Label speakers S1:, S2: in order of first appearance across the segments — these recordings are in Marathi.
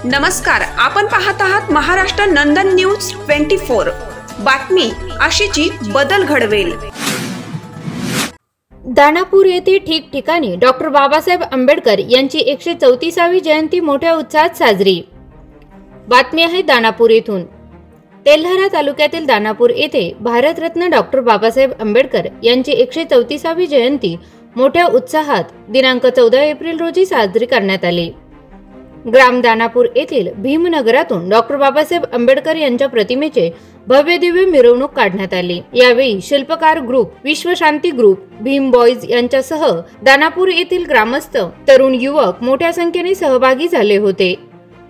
S1: नमस्कार, आपण पाहत आहात महाराष्ट्र नंदन न्यूज 24। बातमी आशीची बदल घडवेल।
S2: दानापूर येथे ठिकठिकाणी डॉक्टर बाबासाहेब आंबेडकर यांची 134वी जयंती मोठ्या उत्साहात साजरी। बातमी आहे दानापूर येथून। तेल्हारा तालुक्यातील दानापूर येथे भारतरत्न डॉक्टर बाबासाहेब आंबेडकर यांची 134वी जयंती मोठ्या उत्साहात दिनांक 14 एप्रिल रोजी साजरी करण्यात आली। ग्राम दानापूर येथील भीमनगरातून डॉक्टर बाबासाहेब आंबेडकर यांच्या प्रतिमेचे भव्य दिव्य मिरवणूक काढण्यात आली। यावेळी शिल्पकार ग्रुप, विश्वशांती ग्रुप, भीम बॉयज यांच्यासह दानापूर येथील ग्रामस्थ, तरुण युवक मोठ्या संख्येने सहभागी झाले होते।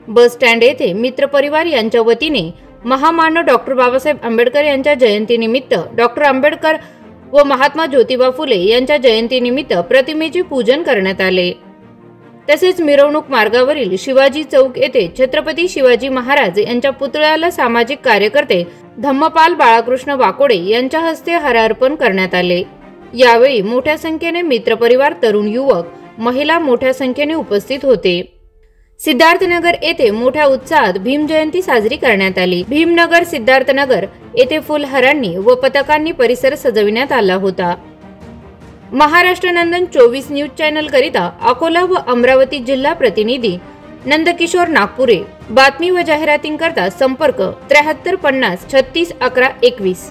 S2: बस स्टँड येथे मित्र परिवार यांच्या वतीने महामानव डॉक्टर बाबासाहेब आंबेडकर यांच्या जयंतीनिमित्त डॉक्टर आंबेडकर व महात्मा ज्योतिबा फुले यांच्या जयंतीनिमित्त प्रतिमेचे पूजन करण्यात आले। तसेच मिरवणूक मार्गावरील शिवाजी चौक येथे छत्रपती शिवाजी महाराज यांच्या पुतळ्याला सामाजिक कार्यकर्ते धम्मपाल बाळकृष्ण वाकोडे यांच्या हस्ते हारार्पण करण्यात आले। यावेळी मोठ्या संख्येने मित्रपरिवार, तरुण युवक, महिला मोठ्या संख्येने उपस्थित होते। सिद्धार्थनगर येथे मोठ्या उत्साहात भीम जयंती साजरी करण्यात आली। भीमनगर, सिद्धार्थनगर येथे फुलहारांनी व पताकांनी परिसर सजविण्यात आला होता। महाराष्ट्र नंदन 24 न्यूज चॅनल करिता अकोला व अमरावती जिल्हा प्रतिनिधी नंदकिशोर नागपुरे। बातमी व जाहिरातींकरता संपर्क 73 50 36 11 21।